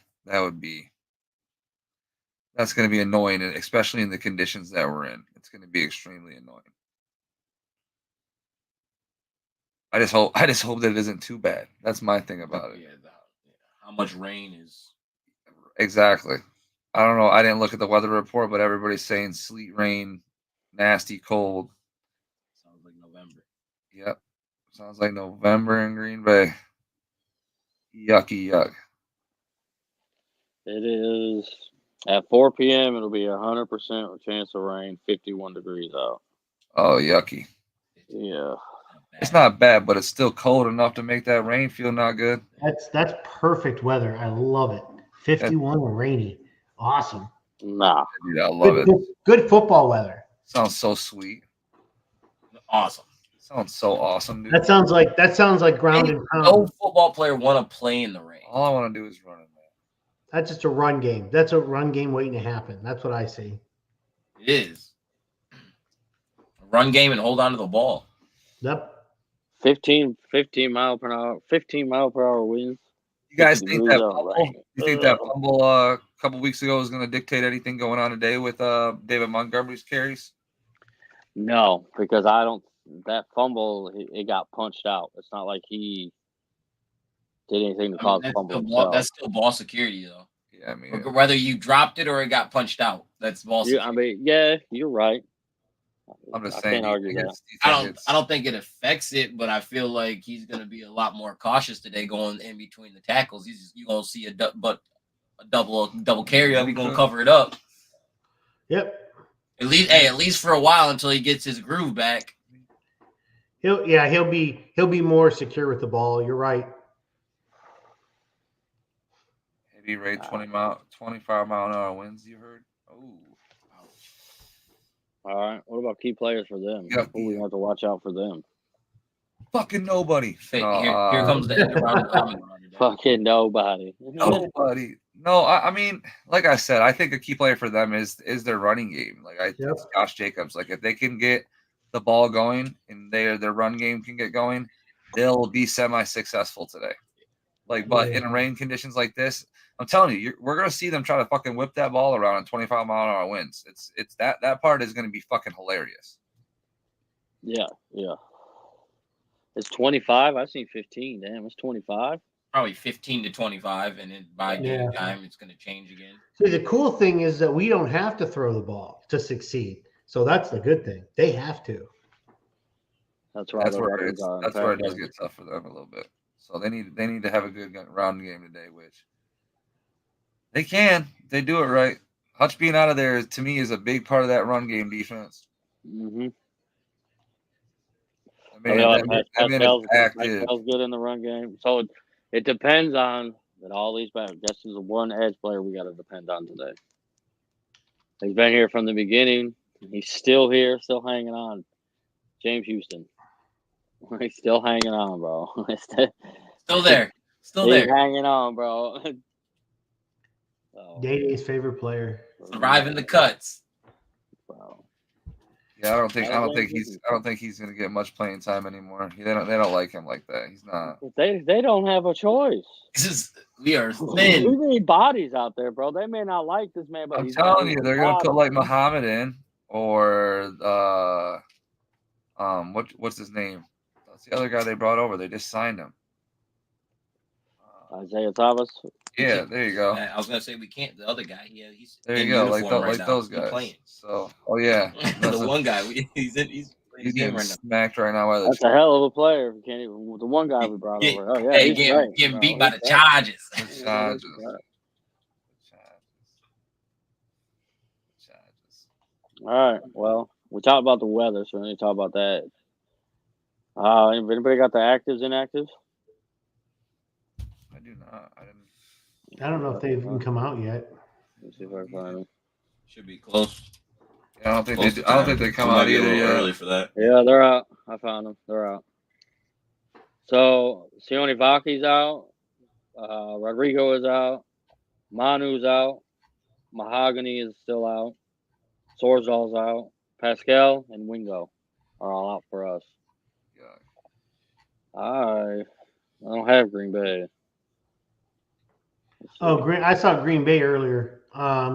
That's going to be annoying, especially in the conditions that we're in. It's going to be extremely annoying. I just hope that it isn't too bad. That's my thing about it. Yeah, how much rain is exactly? I don't know. I didn't look at the weather report, but everybody's saying sleet, rain, nasty, cold. Sounds like November. Yep, sounds like November in Green Bay. Yucky, yuck. It is at 4 p.m. It'll be 100% chance of rain, 51 degrees out. Oh, yucky. Yeah. It's not bad, but it's still cold enough to make that rain feel not good. That's perfect weather. I love it. 51 and rainy. Awesome. Nah. Dude, I love it. Good football weather. Sounds so sweet. Awesome. Sounds so awesome, dude. That sounds like ground and pound. No football player want to play in the rain. All I want to do is run in there. That's just a run game. That's a run game waiting to happen. That's what I see. It is. A run game and hold on to the ball. Yep. 15 mile per hour winds. You guys think that fumble a couple weeks ago is going to dictate anything going on today with David Montgomery's carries? No, because that fumble, it got punched out. It's not like he did anything to cause a fumble. That's still ball security, though. Yeah, I mean, whether you dropped it or it got punched out, that's ball security. Yeah, you're right. I'm just saying. I don't think it affects it, but I feel like he's going to be a lot more cautious today going in between the tackles. You're going to see a double carry up. He's going to cover it up. Yep. At least for a while until he gets his groove back. He'll be more secure with the ball. You're right. Heavy rate 25 mile an hour winds. You heard? Oh. All right. What about key players for them? Who we have to watch out for them? Fucking nobody. Here comes the end around. Fucking nobody. Nobody. No, I mean, like I said, I think a key player for them is their running game. Like it's Josh Jacobs. Like if they can get the ball going and their run game can get going, they'll be semi-successful today. Like, but in rain conditions like this, I'm telling you, we're gonna see them try to fucking whip that ball around in 25-mile-an-hour winds. It's that part is gonna be fucking hilarious. Yeah. It's 25. I've seen 15. Damn, it's 25. Probably 15 to 25, and then by game time, it's going to change again. See, the cool thing is that we don't have to throw the ball to succeed. So that's the good thing. They have to. That's where it does get tough for them a little bit. So they need to have a good round game today, which they can. They do it right. Hutch being out of there to me is a big part of that run game defense. Mm-hmm. Pascal's good in the run game. So it depends on that all these back. This is the one edge player we got to depend on today. He's been here from the beginning. He's still here, still hanging on. James Houston. He's still hanging on, bro. Still there. He's hanging on, bro. Day-Day's favorite player. Surviving the cuts. Bro. Yeah, I don't think he's gonna get much playing time anymore. They don't like him like that. He's not. They don't have a choice. We are thin. We need bodies out there, bro. They may not like this man, but I'm telling you, they're gonna put like Muhammad in or what's his name? That's the other guy they brought over. They just signed him. Isaiah Thomas. Yeah, there you go. I was gonna say we can't. The other guy, he's there. You go, like those guys. So, the one guy, he's getting smacked right now. That's a hell of a player. Can't even the one guy we brought over. Oh yeah, getting beat by the Chargers. All right. Well, we talked about the weather, so we need to talk about that. Anybody got the actives, inactives? I do not. I don't know if they've even come out yet. Let's see if I can find them. Should be close. Yeah, I don't think they do. I don't think they come out either yet. Early for that. Yeah, they're out. I found them. They're out. So Sione Vaki's out. Rodrigo is out. Manu's out. Mahogany is still out. Sorzal's out. Pascal and Wingo are all out for us. I don't have Green Bay. Oh, I saw Green Bay earlier.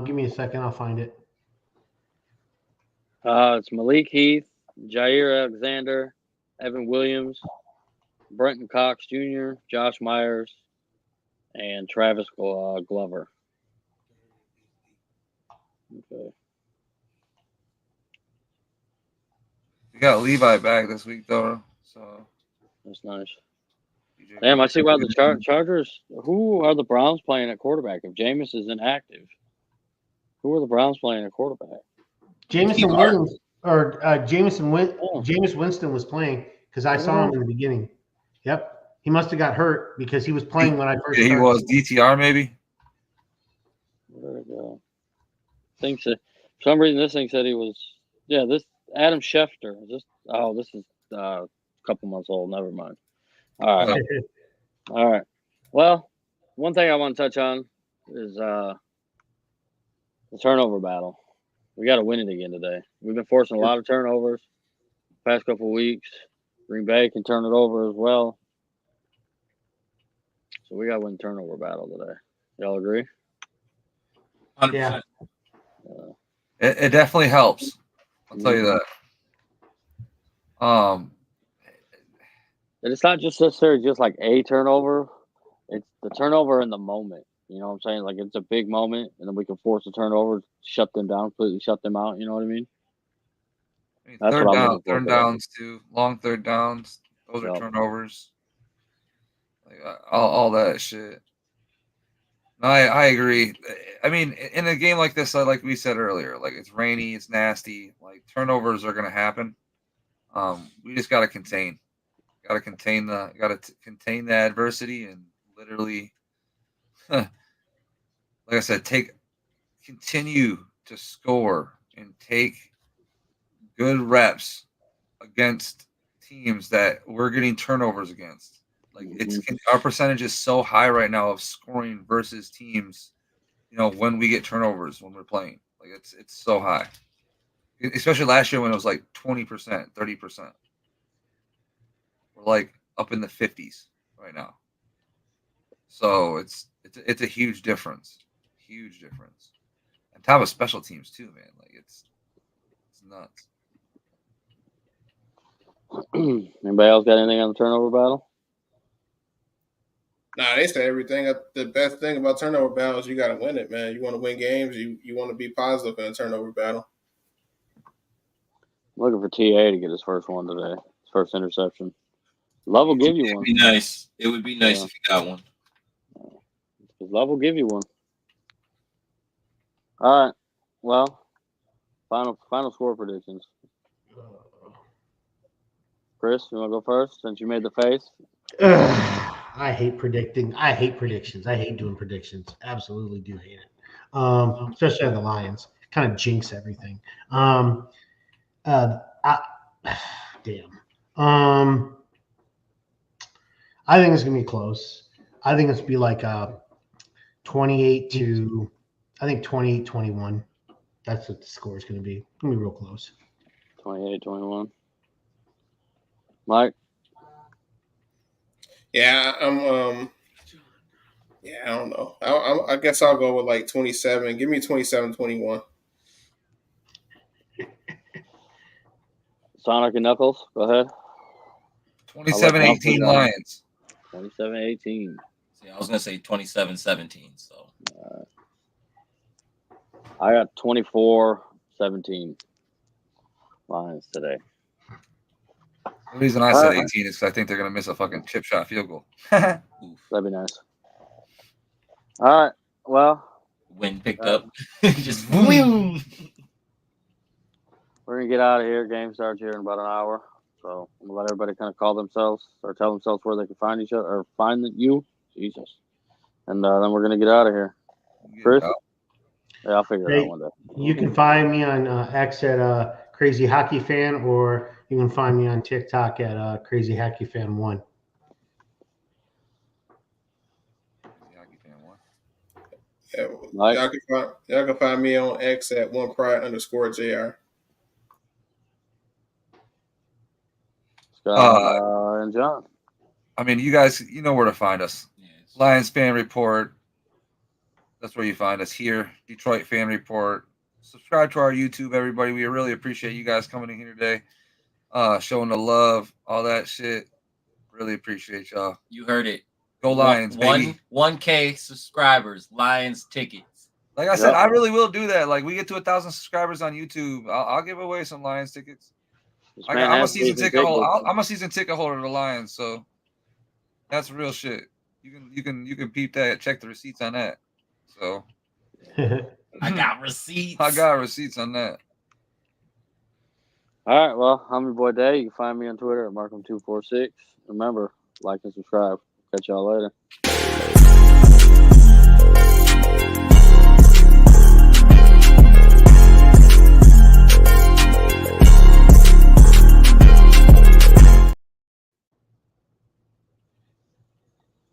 Give me a second. I'll find it. It's Malik Heath, Jair Alexander, Evan Williams, Brenton Cox Jr., Josh Myers, and Travis Glover. Okay. We got Levi back this week, though. So that's nice. Damn, I see why the Chargers. Who are the Browns playing at quarterback? If Jameis is inactive, who are the Browns playing at quarterback? Jamison Williams or Jameis Winston was playing because I saw him in the beginning. Yep, he must have got hurt because he was playing when I first. He was DTR maybe. Where did it go? Thinks that for some reason this thing said he was. Yeah, this Adam Schefter. This is a couple months old. Never mind. All right. All right. Well, one thing I want to touch on is the turnover battle. We got to win it again today. We've been forcing a lot of turnovers the past couple of weeks. Green Bay can turn it over as well. So we got to win the turnover battle today. Y'all agree? 100%. Yeah. It definitely helps. I'll tell you that. And it's not just necessarily just like a turnover. It's the turnover in the moment. You know what I'm saying? Like it's a big moment, and then we can force a turnover, shut them down, completely shut them out. You know what I mean? That's third downs too. Long third downs. Those are turnovers. Like all that shit. No, I agree. I mean, in a game like this, like we said earlier, like it's rainy, it's nasty. Like turnovers are going to happen. We just got to contain. Got to contain the adversity and literally, like I said, continue to score and take good reps against teams that we're getting turnovers against. Like our percentage is so high right now of scoring versus teams, when we get turnovers when we're playing. Like it's so high. Especially last year when it was like 20%, 30%. We're like up in the 50s right now. So it's a huge difference. Huge difference. And top of special teams too, man. Like it's nuts. Anybody else got anything on the turnover battle? Nah, they say everything. The best thing about turnover battles, you got to win it, man. You want to win games. You want to be positive in a turnover battle. I'm looking for TA to get his first one today. His first interception. Love will give you one. It'd be nice. It would be nice if you got one. Love will give you one. All right. Well, final score predictions. Chris, you want to go first since you made the face? I hate predicting. I hate predictions. I hate doing predictions. Absolutely do hate it. Especially on the Lions. Kind of jinx everything. Damn. I think it's gonna be close. I think it's gonna be like 28-21. That's what the score is gonna be. It's gonna be real close. 28-21. Mike? Yeah, I don't know. I guess I'll go with like 27. Give me 27-21. Sonic and Knuckles, go ahead. 27-18 Lions. 27-18. See, I was gonna say 27-17. So I got 24-17 Lions today. The reason I said 18 is because I think they're gonna miss a fucking chip shot field goal. That'd be nice. All right. Well, wind picked up. Just boom. We're gonna get out of here. Game starts here in about an hour. So I'm gonna let everybody kind of call themselves or tell themselves where they can find each other or find you. Jesus. And then we're gonna get out of here. Chris? Yeah, I'll figure it out one day. You can find me on X at Crazy Hockey Fan, or you can find me on TikTok at Crazy Hockey Fan 1. Yeah, y'all can find me on X at @1pride_JR. Scott and John. I mean, you guys, you know where to find us. Yes. Lions Fan Report. That's where you find us here. Detroit Fan Report. Subscribe to our YouTube, everybody. We really appreciate you guys coming in here today, showing the love, all that shit. Really appreciate y'all. You heard it. Go Lions, baby. 1K subscribers, Lions tickets. Like I said, I really will do that. Like we get to 1,000 subscribers on YouTube, I'll give away some Lions tickets. I'm a season ticket holder. I'm a season ticket holder of the Lions, so that's real shit. You can peep that. Check the receipts on that. So I got receipts. I got receipts on that. All right. Well, I'm your boy Day. You can find me on Twitter at Markham246. Remember, like and subscribe. Catch y'all later.